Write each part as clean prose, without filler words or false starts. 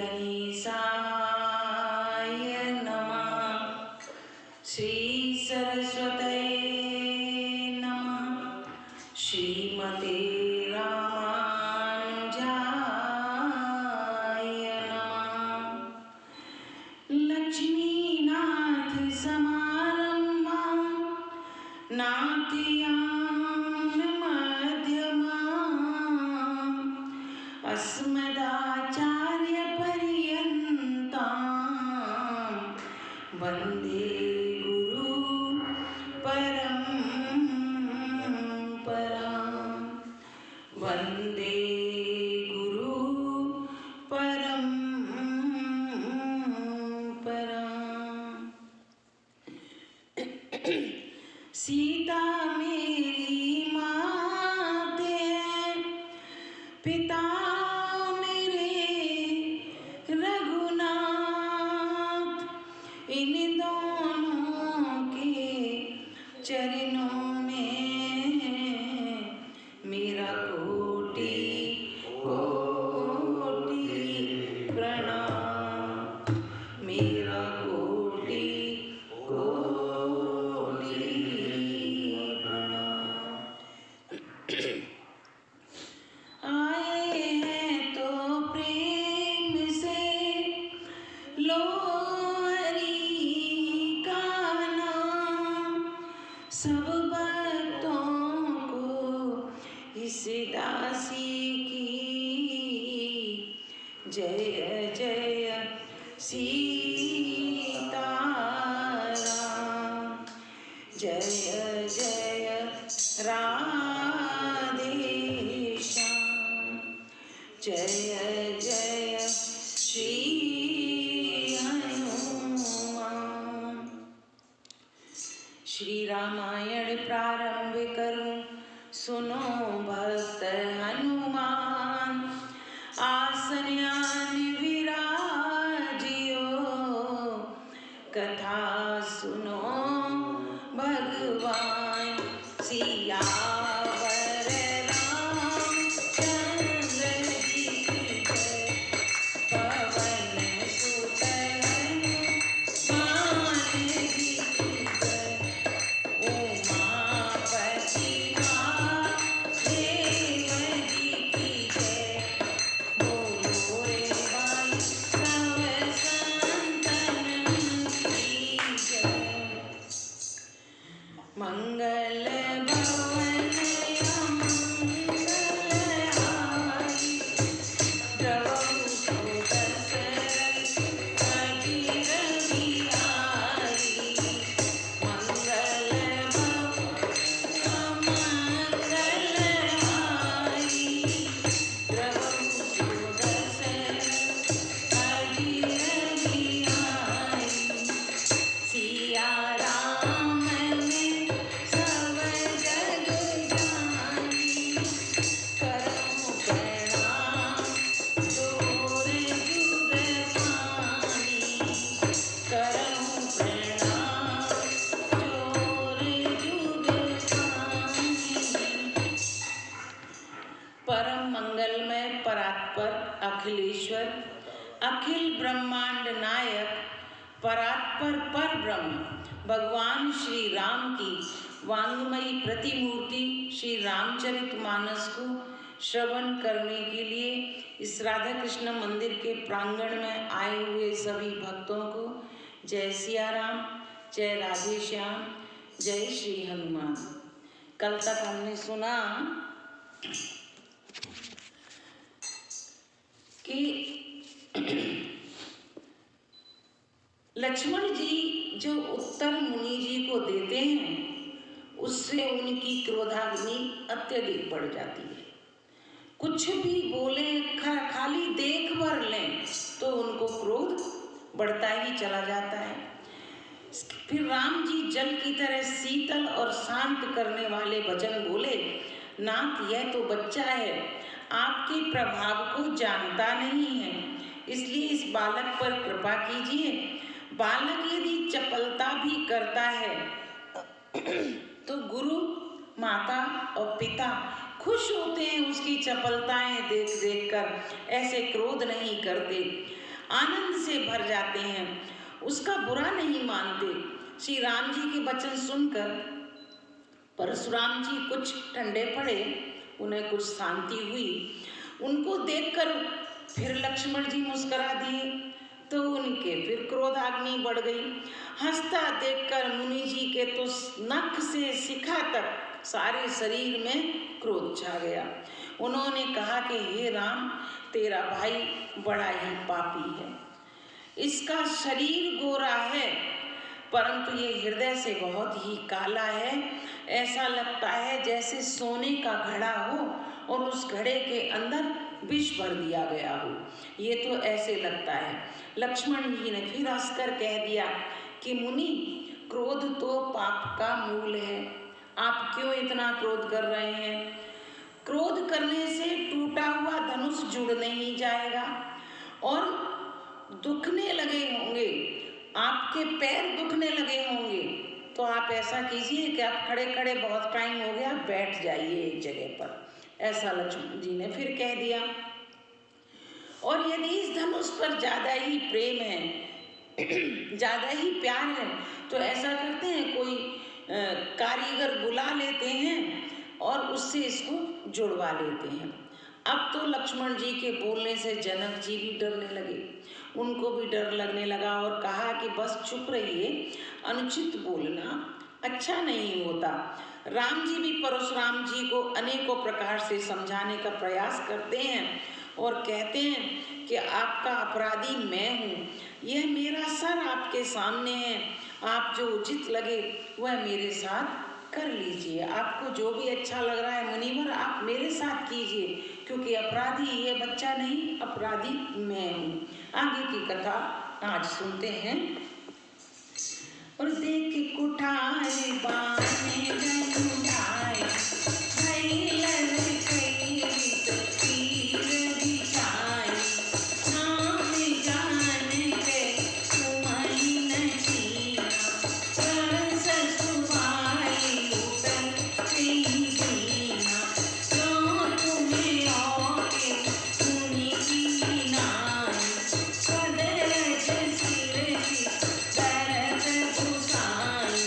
गणेशाय नमः। श्री सरस्वते नमः। श्रीमते रामानुजाय नमः। लक्ष्मीनाथ समारंभां नाथयां मध्यमाम् अस्मदाचार्यपर्यन्तां वन्दे गुरु परम्परां। वन्दे गुरु परम्परां। सीता मेरी मात है, पिता मेरे रघुनाथ। इन दोनों के चरणों में मेरा कोटि कोटि प्रणाम। मेरा कोटि कोटि प्रणाम। आए हैं तो प्रेम से लो हरि का नाम। सब भक्तों को इस दासी की जय जय सीताराम। जय जय राधेश्याम। जय जय श्री हनुमान। श्री रामायण प्रारंभ करूं, सुनो भक्त हनुमान। आसन आन विराजियो, कथा सुनो भगवान। सियावर रामचंद्र जी की जय। पवन सुत हनुमान जी की जय। उमापति महादेव जी की जय। बोलो रे भाई सब संतन की जय। मंगल भवन अमंगलहारी, द्रवहु सुदर्शन अजीर बिहारी। मंगल भवन अमंगलहारी, द्रवहु सुदर्शन अजीर बिहारी। सिया राम में सब जग जानी, करऊं प्रणाम जोर जुग पानी। करऊं प्रणाम जोर जुग पानी। परम मंगलमय परात्पर अखिलेश्वर, अखिल ब्रह्मांड नायक, परात्पर पर ब्रह्म भगवान श्री राम की वांगमयी प्रतिमूर्ति श्री रामचरितमानस को श्रवण करने के लिए इस राधा कृष्ण मंदिर के प्रांगण में आए हुए सभी भक्तों को जय सिया राम, जय राधे श्याम, जय श्री हनुमान। कल तक हमने सुना कि लक्ष्मण जी जो उत्तर मुनि जी को देते हैं, उससे उनकी क्रोधाग्नि अत्यधिक बढ़ जाती है। कुछ भी बोले, खाली देख भर लें तो उनको क्रोध बढ़ता ही चला जाता है। फिर राम जी जल की तरह शीतल और शांत करने वाले वचन बोले, नाथ यह तो बच्चा है, आपके प्रभाव को जानता नहीं है, इसलिए इस बालक पर कृपा कीजिए। बालक यदि चपलता भी करता है तो गुरु, माता और पिता खुश होते हैं उसकी चपलताएं देख देख कर, ऐसे क्रोध नहीं करते। आनंद से भर जाते हैं, उसका बुरा नहीं मानते। श्री राम जी के वचन सुनकर परशुराम जी कुछ ठंडे पड़े, उन्हें कुछ शांति हुई। उनको देखकर फिर लक्ष्मण जी मुस्कुरा दिए तो उनके फिर क्रोधाग्नि बढ़ गई। हंसता देखकर मुनि जी के तो नख से शिखा तक सारे शरीर में क्रोध छा गया। उन्होंने कहा कि हे राम, तेरा भाई बड़ा ही पापी है, इसका शरीर गोरा है परंतु ये हृदय से बहुत ही काला है। ऐसा लगता है जैसे सोने का घड़ा हो और उस घड़े के अंदर विष भर दिया गया हो, ये तो ऐसे लगता है। लक्ष्मण जी ने फिर हंसकर कह दिया कि मुनि, क्रोध तो पाप का मूल है, आप क्यों इतना क्रोध कर रहे हैं? क्रोध करने से टूटा हुआ धनुष जुड़ नहीं जाएगा और दुखने लगे होंगे, आपके पैर दुखने लगे होंगे, तो आप ऐसा कीजिए कि आप खड़े खड़े बहुत टाइम हो गया, बैठ जाइए एक जगह पर, ऐसा लक्ष्मण जी ने फिर कह दिया। और यदि इस धनुष पर ज़्यादा ही प्रेम है ज़्यादा ही प्यार है तो ऐसा करते हैं, कोई कारीगर बुला लेते हैं और उससे इसको जुड़वा लेते हैं। अब तो लक्ष्मण जी के बोलने से जनक जी भी डरने लगे, उनको भी डर लगने लगा और कहा कि बस चुप रहिए, अनुचित बोलना अच्छा नहीं होता। राम जी भी परशुराम जी को अनेकों प्रकार से समझाने का प्रयास करते हैं और कहते हैं कि आपका अपराधी मैं हूँ, यह मेरा सर आपके सामने है, आप जो उचित लगे वह मेरे साथ कर लीजिए, आपको जो भी अच्छा लग रहा है मुनिवर आप मेरे साथ कीजिए, क्योंकि अपराधी ये बच्चा नहीं, अपराधी मैं हूँ। आगे की कथा आज सुनते हैं। और देख कुठार बाने गंगाए, भई ललकई तीर बिछाए, नाम जान के तुम्हि न छीना, रस सुभाई उतर कहीं दीना, जो तुम्हें औके मुनि की नाई, सदरज सिर दरद घुसाई,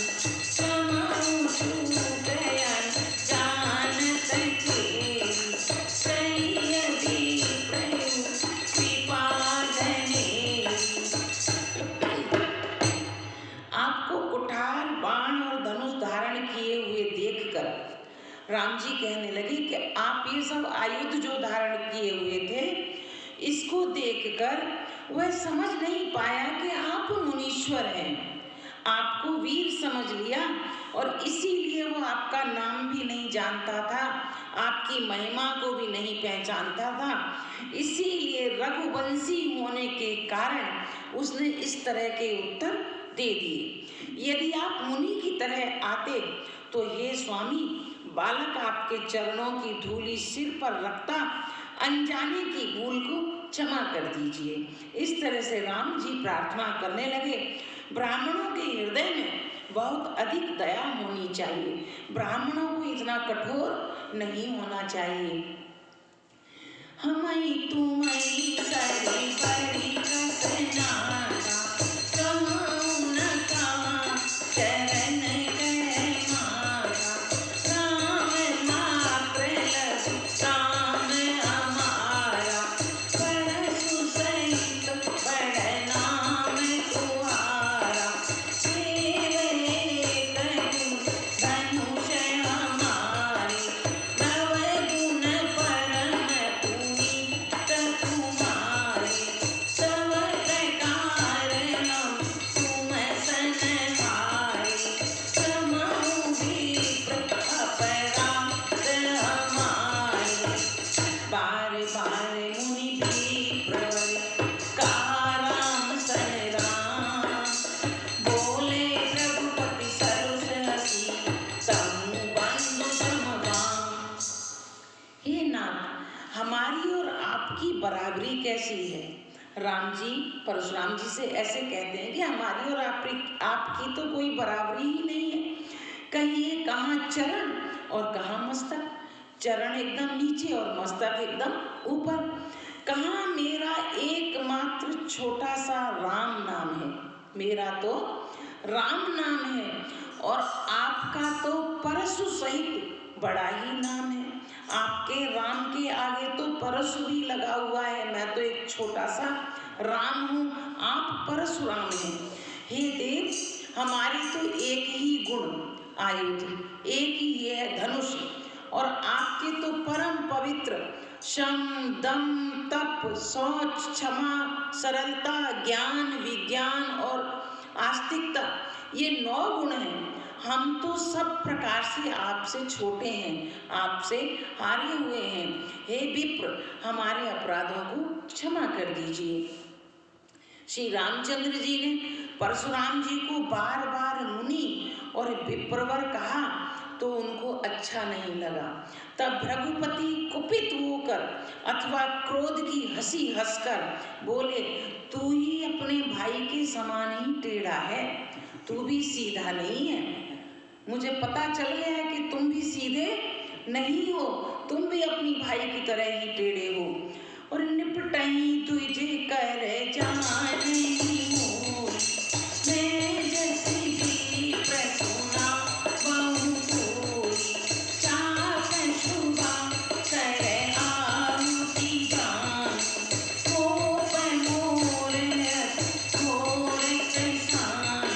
समाऊं छूट गयन जानत केरी, सैयदी प्रयु कृपा धनेरी। आपको कुठार, बाण और धनुष धारण किए हुए देखकर राम जी कहने लगे कि आप ये सब आयुध जो धारण किए हुए थे, इसको देखकर वह समझ नहीं पाया कि आप मुनीश्वर हैं, आपको वीर समझ लिया और इसीलिए वो आपका नाम भी नहीं जानता था, आपकी महिमा को भी नहीं पहचानता था, इसीलिए रघुवंशी होने के कारण उसने इस तरह के उत्तर दे दिए। यदि आप मुनि की तरह आते तो हे स्वामी, बालक आपके चरणों की धूलि सिर पर रखता, अनजाने की भूल को क्षमा कर दीजिए। इस तरह से राम जी प्रार्थना करने लगे। ब्राह्मणों के हृदय में बहुत अधिक दया होनी चाहिए, ब्राह्मणों को इतना कठोर नहीं होना चाहिए। हमई तुमई सरी परी कसनाता, कहूँ न कहाँ चरण कह माता, राम मात्र लग राम हमारा, परसु सहित बड़ नाम तुम्हारा, सेवरे करूँ धनुष हमारी, नव गुण परम पुनीत तुम्हारी, सब प्रकार हम तुम सनहारी, समहु विप्र अपराध हमारी, बार बार मुनि विप्रवर काराम सराम, बोले रघुपति सरुस हसी, तनु बंधु समगाम। हे नाथ, हमारी और आपकी बराबरी कैसी है? राम जी परशुराम जी से ऐसे कहते हैं कि हमारी और आपकी तो कोई बराबरी ही नहीं है। कहिए कहाँ चरण और कहाँ मस्तक, चरण एकदम नीचे और मस्तक एकदम ऊपर, कहाँ मेरा एकमात्र छोटा सा राम नाम है, मेरा तो राम नाम है, और आपका तो परशु सहित बड़ा ही नाम है। आपके राम के आगे तो परशु भी लगा हुआ है, मैं तो एक छोटा सा राम हूँ, आप परशुराम हैं। हे देव, हमारी तो एक ही गुण आयुध, एक ही ये है धनुष, और आपके तो परम पवित्र शम, दम, तप, शौच, क्षमा, सरलता, ज्ञान, विज्ञान और आस्तिकता, ये 9 गुण हैं। हम तो सब प्रकार से आपसे छोटे हैं, आपसे हारे हुए हैं। हे विप्र, हमारे अपराधों को क्षमा कर दीजिए। श्री रामचंद्र जी ने परशुराम जी को बार बार मुनि और विप्रवर कहा तो उनको अच्छा नहीं लगा। तब भृगुपति कुपित होकर अथवा क्रोध की हंसी हंसकर बोले, तू ही अपने भाई के समान ही टेढ़ा है, तू भी सीधा नहीं है। मुझे पता चल गया है कि तुम भी सीधे नहीं हो, तुम भी अपनी भाई की तरह ही टेढ़े हो। और निपटई तुझे कर जानी मोर, मैं जैसी भी प्रसुना बहु कोई, चाप शुभा कर आहुति दान, कोप मोर मोर किसान,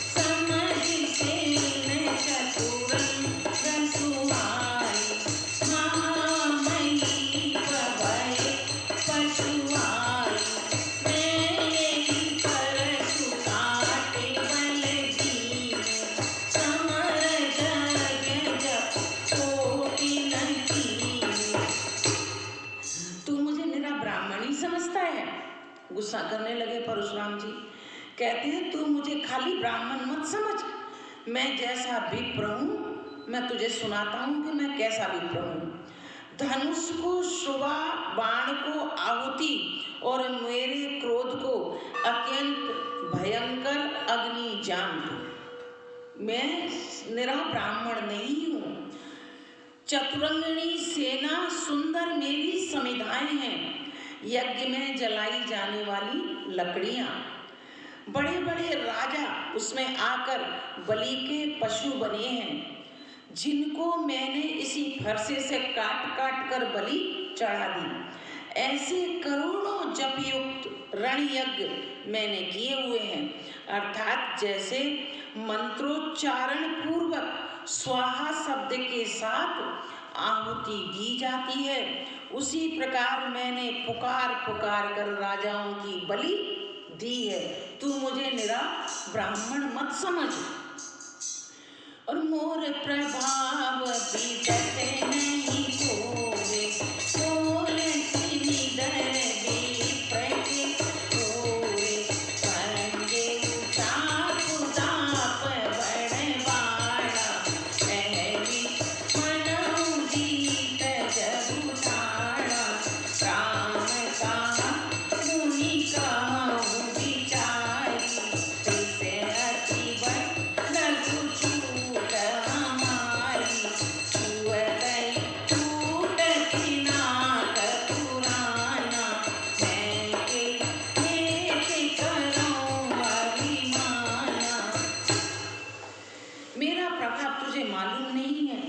समझ से न चतुरन रसुआई, महामयी पवै पशुआई, मेरी परशु काटे बलदीन, समर जग जप कोटि न कीन। तू मुझे निरा ब्राह्मण ही समझता है? गुस्सा करने लगे परशुराम जी। कहते हैं, तू मुझे खाली ब्राह्मण मत समझ, मैं जैसा विप्र हूँ, मैं तुझे सुनाता हूँ कि मैं कैसा विप्र हूँ। धनुष को शुभा, बाण को आहुति और मेरे क्रोध को अत्यंत भयंकर अग्नि जान दो। मैं निरा ब्राह्मण नहीं हूँ। चतुरंगिणी सेना, सुंदर मेरी समिधाएं हैं, यज्ञ में जलाई जाने वाली लकड़ियाँ, बड़े बड़े राजा उसमें आकर बलि के पशु बने हैं, जिनको मैंने इसी फरसे से काट काट कर बलि चढ़ा दी। ऐसे करोड़ों जपयुक्त रण यज्ञ मैंने किए हुए हैं, अर्थात जैसे मंत्रोच्चारण पूर्वक स्वाहा शब्द के साथ आहुति दी जाती है, उसी प्रकार मैंने पुकार पुकार कर राजाओं की बलि दी है। तू मुझे निरा ब्राह्मण मत समझ। और मोर प्रभाव विदते नहीं कोरे, कोल सिनिधर विप्र के कोरे, परंगे उताप उताप बड़वाड़ा, पहली मनऊ जीत जग उठाड़ा, राम कहा मुनि कहूँ विचारी, तैसे अति बड़ लघु छूट हमारी, छुअतई टूट किनाक पुराना, मैं के हेत करूँ अभिमाना। मेरा प्रभाव तुझे मालूम नहीं है,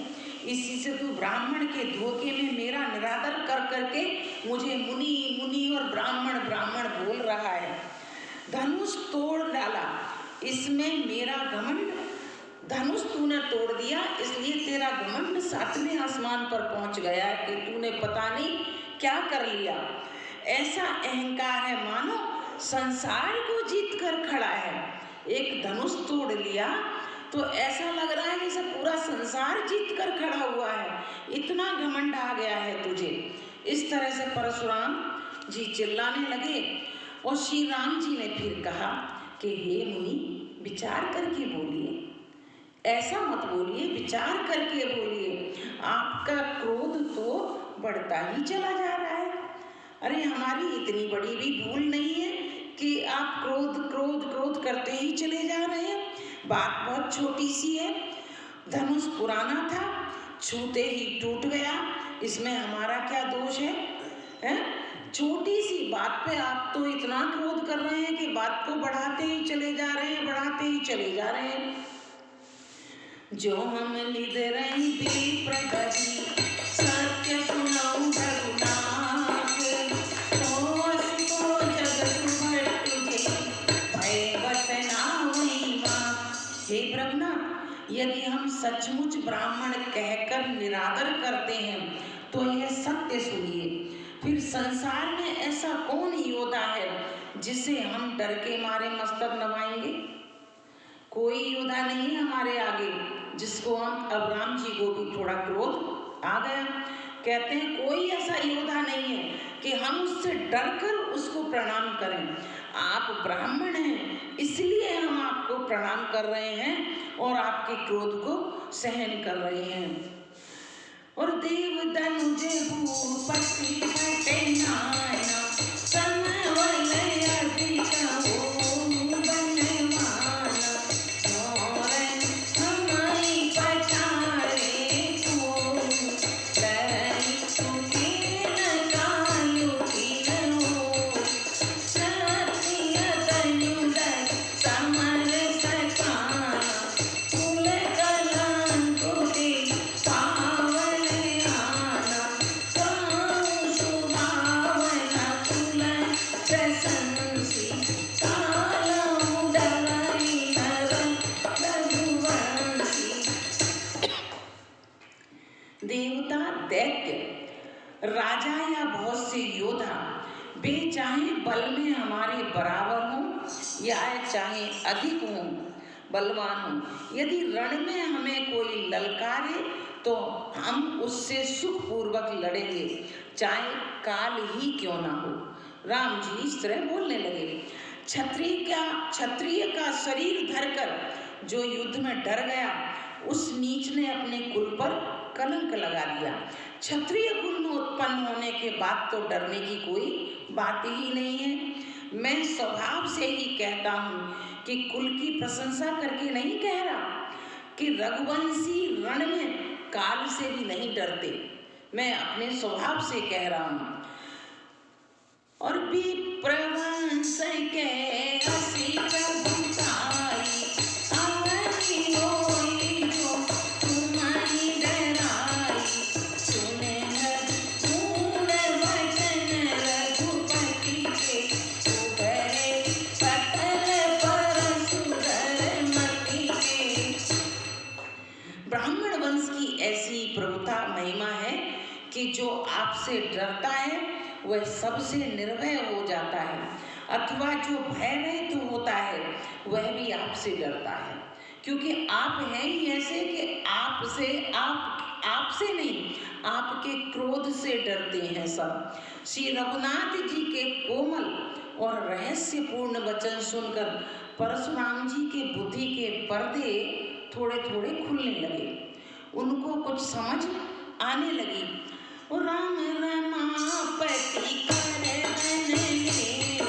इसी से तू ब्राह्मण के धोखे में मेरा निरादर कर करके मुझे मुनि मुनि और ब्राह्मण ब्राह्मण बोल रहा है। धनुष तोड़ डाला, इसमें मेरा घमंड, धनुष तूने तोड़ दिया, इसलिए तेरा घमंड 7वें आसमान पर पहुंच गया है कि तूने पता नहीं क्या कर लिया। ऐसा अहंकार है मानो संसार को जीत कर खड़ा है। एक धनुष तोड़ लिया तो ऐसा लग रहा है जैसे पूरा संसार जीत कर खड़ा हुआ है, इतना घमंड आ गया है तुझे। इस तरह से परशुराम जी चिल्लाने लगे और श्री राम जी ने फिर कहा कि हे मुनि, विचार करके बोलिए, ऐसा मत बोलिए, विचार करके बोलिए। आपका क्रोध तो बढ़ता ही चला जा रहा है। अरे हमारी इतनी बड़ी भी भूल नहीं है कि आप क्रोध क्रोध क्रोध करते ही चले जा रहे हैं। बात बहुत छोटी सी है, धनुष पुराना था, छूते ही टूट गया, इसमें हमारा क्या दोष है? छोटी सी बात पे आप तो इतना क्रोध कर रहे हैं कि बात को बढ़ाते ही चले जा रहे हैं, बढ़ाते ही चले जा रहे हैं। जो हम लिद रही विप्रदही सत्य सुनऊ रघुनाथ, तो असको जगत भर तुझे भय बसना हुई माँ। हे प्रभुनाथ, यदि हम सचमुच ब्राह्मण कहकर निरादर करते हैं तो यह सत्य सुनिए, फिर संसार में ऐसा कौन योद्धा है जिसे हम डर के मारे मस्तक नवाएंगे? कोई योद्धा नहीं हमारे आगे जिसको हम, अब राम जी को भी थोड़ा क्रोध आ गया। कहते हैं कोई ऐसा योद्धा नहीं है कि हम उससे डरकर उसको प्रणाम करें। आप ब्राह्मण हैं इसलिए हम आपको प्रणाम कर रहे हैं और आपके क्रोध को सहन कर रहे हैं। और देव दनुज भूपति बटे नाना, समवल अधिक हो बनवाना, और हमारी पछाड़े को डरई सुखीन कालु कीन हो, सत्य तनुदर समर सखाना, कुल कलंक दे पावन आना, काहू सुभावना कुल प्रशंसी, कालहु डरई नर रघुवंशी। देवता, दैत्य, राजा या बहुत से योद्धा वे चाहे बल में हमारे बराबर हों या चाहे अधिक हों, बलवान हों, यदि रण में हमें कोई ललकारे तो हम उससे सुखपूर्वक लड़ेंगे, चाहे काल ही क्यों ना हो। राम जी इस तरह बोलने लगे। क्षत्रिय का शरीर धरकर जो युद्ध में डर गया, उस नीच ने अपने कुल पर कलंक लगा दिया। क्षत्रिय कुल में उत्पन्न होने के बाद तो डरने की कोई बात ही नहीं है। मैं स्वभाव से ही कहता हूँ कि कुल की प्रशंसा करके नहीं कह रहा कि रघुवंशी रण में काल से भी नहीं डरते, मैं अपने स्वभाव से कह रहा हूँ। और भी प्रवंश के असी प्रभुताई, अवधि होई जो तुम्हारी डराई, सुने मूढ़ वचन रघुपति के, उबरे पटल पर सुधर मति के। ब्राह्मण वंश की ऐसी प्रभुता महिमा है कि जो आपसे डरता है वह सबसे निर्भय हो जाता है, अथवा जो भयरहित तो होता है वह भी आपसे डरता है, क्योंकि आप हैं ही ऐसे कि आपसे नहीं, आपके क्रोध से डरते हैं सब। श्री रघुनाथ जी के कोमल और रहस्यपूर्ण वचन सुनकर परशुराम जी के बुद्धि के पर्दे थोड़े थोड़े खुलने लगे, उनको कुछ समझ आने लगी। राम रमापति कर धन लेऊ,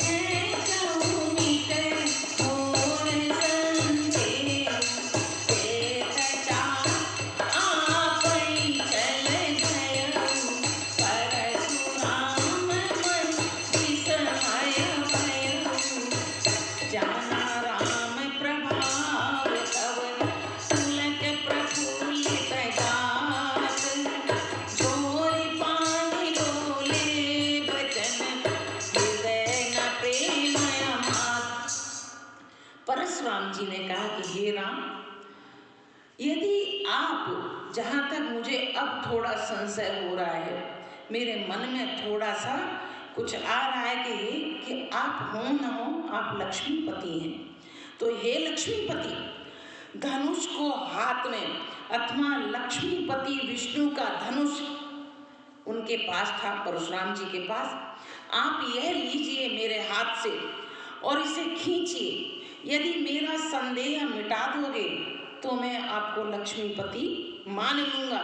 ऐसहु मिटै घोर संदेहु, एक चार आपै चल गयउ, परशुराम मन विस्मय भयउ, जाना राम प्रभाव तव पुलक प्रफुल्लित गात, जोरि पानि डोले बचन हृदय न प्रेमय मात। परशुराम जी ने कहा कि हे राम, यदि आप, जहाँ तक मुझे अब थोड़ा संशय हो रहा है, मेरे मन में थोड़ा सा कुछ आ रहा है कि आप हो न हो, आप लक्ष्मीपति हैं, तो हे लक्ष्मीपति, धनुष को हाथ में, अथवा लक्ष्मीपति विष्णु का धनुष उनके पास था, परशुराम जी के पास, आप यह लीजिए मेरे हाथ से और इसे खींचिए। यदि मेरा संदेह मिटा दोगे तो मैं आपको लक्ष्मीपति मान लूंगा।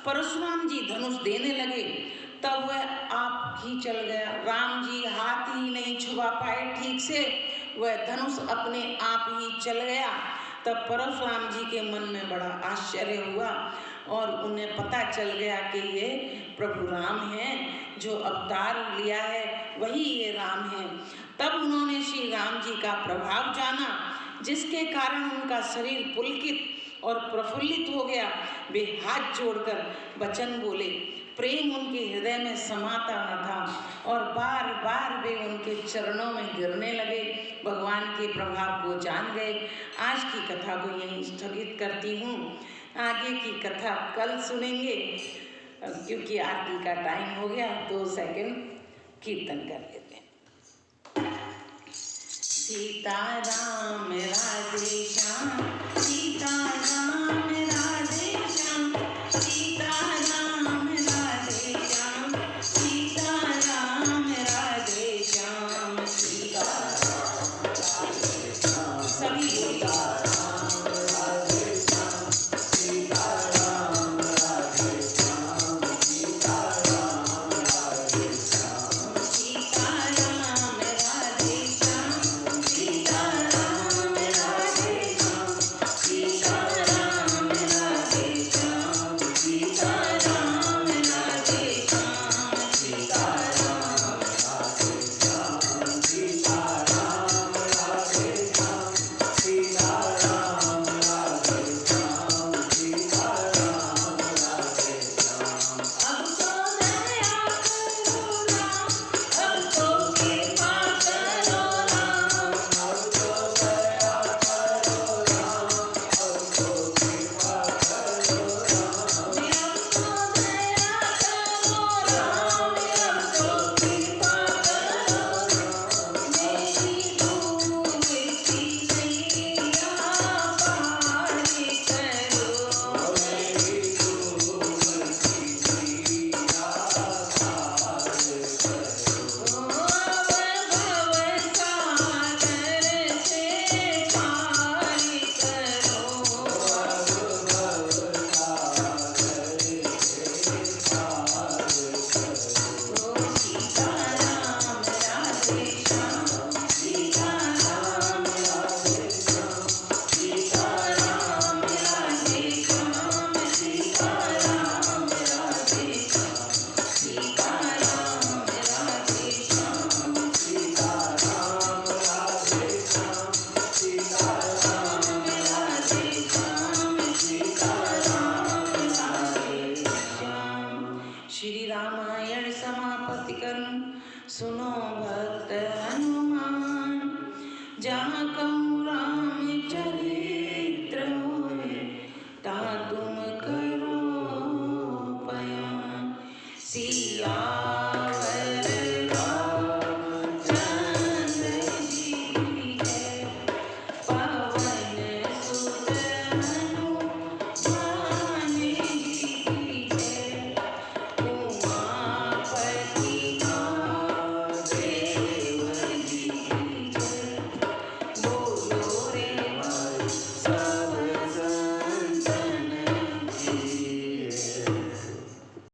परशुराम जी धनुष देने लगे, तब वह आप ही चल गया। राम जी हाथ ही नहीं छुपा पाए ठीक से, वह धनुष अपने आप ही चल गया। तब परशुराम जी के मन में बड़ा आश्चर्य हुआ और उन्हें पता चल गया कि ये प्रभु राम हैं, जो अवतार लिया है वही ये राम है। तब उन्होंने श्री राम जी का प्रभाव जाना, जिसके कारण उनका शरीर पुलकित और प्रफुल्लित हो गया। वे हाथ जोड़कर वचन बोले, प्रेम उनके हृदय में समाता न था और बार बार वे उनके चरणों में गिरने लगे, भगवान के प्रभाव को जान गए। आज की कथा को यहीं स्थगित करती हूँ, आगे की कथा कल सुनेंगे, क्योंकि आरती का टाइम हो गया। 2 सेकंड कीर्तन कर लेते हैं। सीताराम राधे श्याम, सीताराम राधे श्याम, सीताराम राधे श्याम, सीताराम राधे श्याम, सीताराम राधे श्याम। सभी सुनो भक्त हनुमान, जहाँ कहूँ राम चरित्र होए, ता तुम करो बयान।